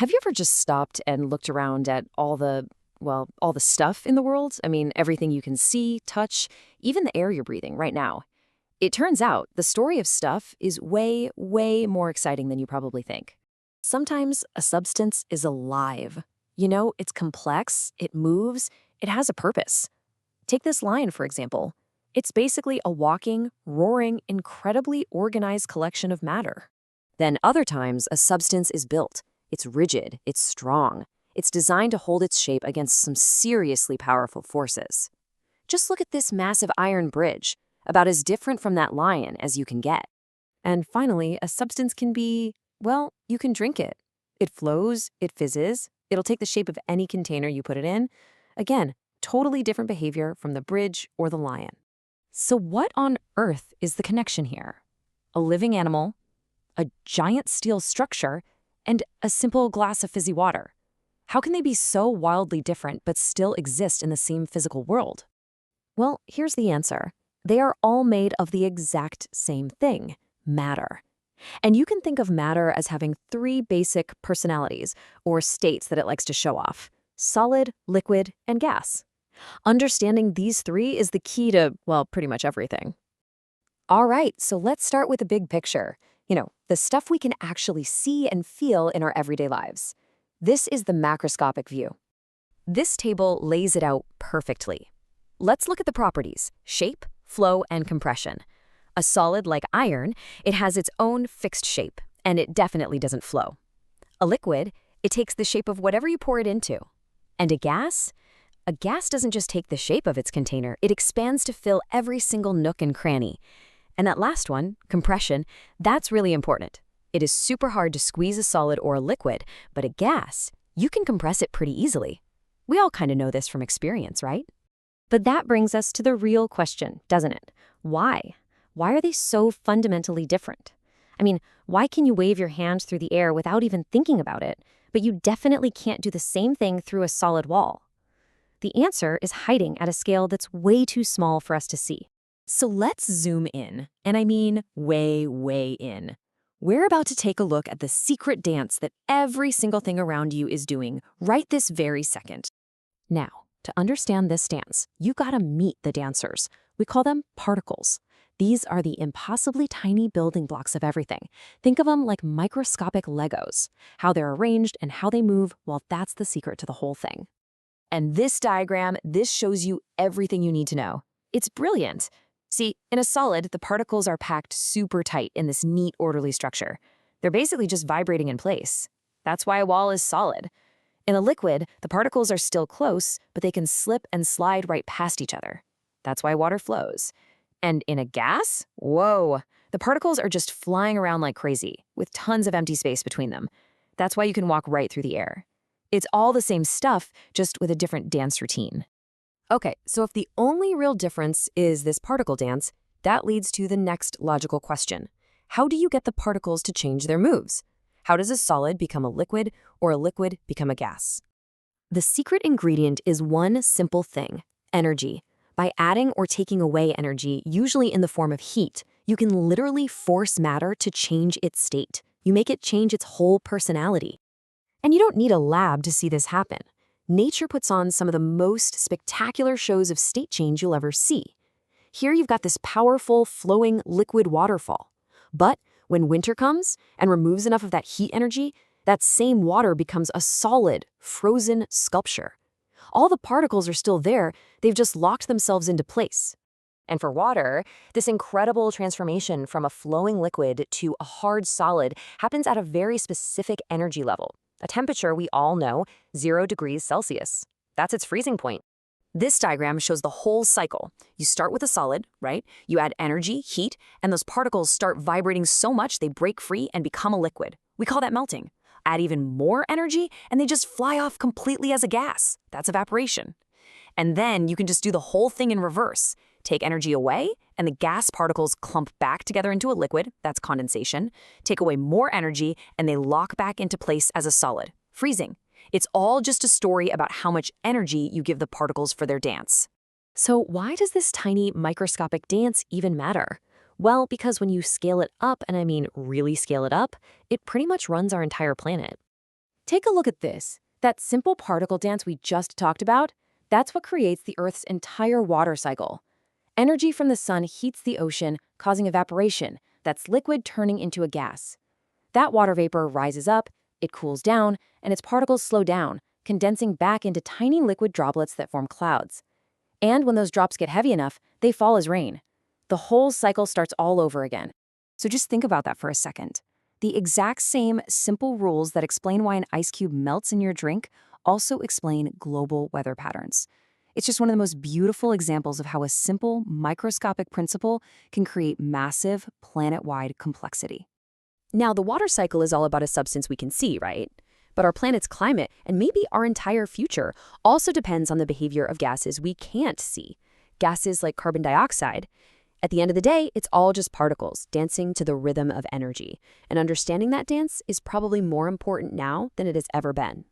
Have you ever just stopped and looked around at all the stuff in the world? I mean, everything you can see, touch, even the air you're breathing right now. It turns out the story of stuff is way, way more exciting than you probably think. Sometimes a substance is alive. It's complex, it moves, it has a purpose. Take this line, for example. It's basically a walking, roaring, incredibly organized collection of matter. Then other times, a substance is built. It's rigid, it's strong. It's designed to hold its shape against some seriously powerful forces. Just look at this massive iron bridge, about as different from that lion as you can get. And finally, a substance can be, well, you can drink it. It flows, it fizzes, it'll take the shape of any container you put it in. Again, totally different behavior from the bridge or the lion. So what on earth is the connection here? A living animal, a giant steel structure, and a simple glass of fizzy water. How can they be so wildly different but still exist in the same physical world? Well, here's the answer. They are all made of the exact same thing, matter. And you can think of matter as having three basic personalities, or states that it likes to show off: solid, liquid, and gas. Understanding these three is the key to, well, pretty much everything. All right, so let's start with the big picture. The stuff we can actually see and feel in our everyday lives. This is the macroscopic view. This table lays it out perfectly. Let's look at the properties: shape, flow, and compression. A solid like iron, it has its own fixed shape, and it definitely doesn't flow. A liquid, it takes the shape of whatever you pour it into. And a gas doesn't just take the shape of its container, it expands to fill every single nook and cranny. And that last one, compression, that's really important. It is super hard to squeeze a solid or a liquid, but a gas, you can compress it pretty easily. We all kind of know this from experience, right? But that brings us to the real question, doesn't it? Why? Why are they so fundamentally different? I mean, why can you wave your hand through the air without even thinking about it, but you definitely can't do the same thing through a solid wall? The answer is hiding at a scale that's way too small for us to see. So let's zoom in, and I mean way, way in. We're about to take a look at the secret dance that every single thing around you is doing right this very second. Now, to understand this dance, you gotta meet the dancers. We call them particles. These are the impossibly tiny building blocks of everything. Think of them like microscopic Legos, how they're arranged and how they move, well, that's the secret to the whole thing. And this diagram, this shows you everything you need to know. It's brilliant. See, in a solid, the particles are packed super tight in this neat, orderly structure. They're basically just vibrating in place. That's why a wall is solid. In a liquid, the particles are still close, but they can slip and slide right past each other. That's why water flows. And in a gas, whoa, the particles are just flying around like crazy, with tons of empty space between them. That's why you can walk right through the air. It's all the same stuff, just with a different dance routine. Okay, so if the only real difference is this particle dance, that leads to the next logical question. How do you get the particles to change their moves? How does a solid become a liquid or a liquid become a gas? The secret ingredient is one simple thing: energy. By adding or taking away energy, usually in the form of heat, you can literally force matter to change its state. You make it change its whole personality. And you don't need a lab to see this happen. Nature puts on some of the most spectacular shows of state change you'll ever see. Here you've got this powerful, flowing liquid waterfall. But when winter comes and removes enough of that heat energy, that same water becomes a solid, frozen sculpture. All the particles are still there, they've just locked themselves into place. And for water, this incredible transformation from a flowing liquid to a hard solid happens at a very specific energy level. A temperature we all know, 0 degrees Celsius. That's its freezing point. This diagram shows the whole cycle. You start with a solid, right? You add energy, heat, and those particles start vibrating so much they break free and become a liquid. We call that melting. Add even more energy, and they just fly off completely as a gas. That's evaporation. And then you can just do the whole thing in reverse. Take energy away, and the gas particles clump back together into a liquid, that's condensation. Take away more energy, and they lock back into place as a solid, freezing. It's all just a story about how much energy you give the particles for their dance. So why does this tiny microscopic dance even matter? Well, because when you scale it up, and I mean really scale it up, it pretty much runs our entire planet. Take a look at this. That simple particle dance we just talked about, that's what creates the Earth's entire water cycle. Energy from the sun heats the ocean, causing evaporation. That's liquid turning into a gas. That water vapor rises up, it cools down, and its particles slow down, condensing back into tiny liquid droplets that form clouds. And when those drops get heavy enough, they fall as rain. The whole cycle starts all over again. So just think about that for a second. The exact same simple rules that explain why an ice cube melts in your drink also explain global weather patterns. It's just one of the most beautiful examples of how a simple, microscopic principle can create massive, planet-wide complexity. Now, the water cycle is all about a substance we can see, right? But our planet's climate, and maybe our entire future, also depends on the behavior of gases we can't see. Gases like carbon dioxide. At the end of the day, it's all just particles dancing to the rhythm of energy. And understanding that dance is probably more important now than it has ever been.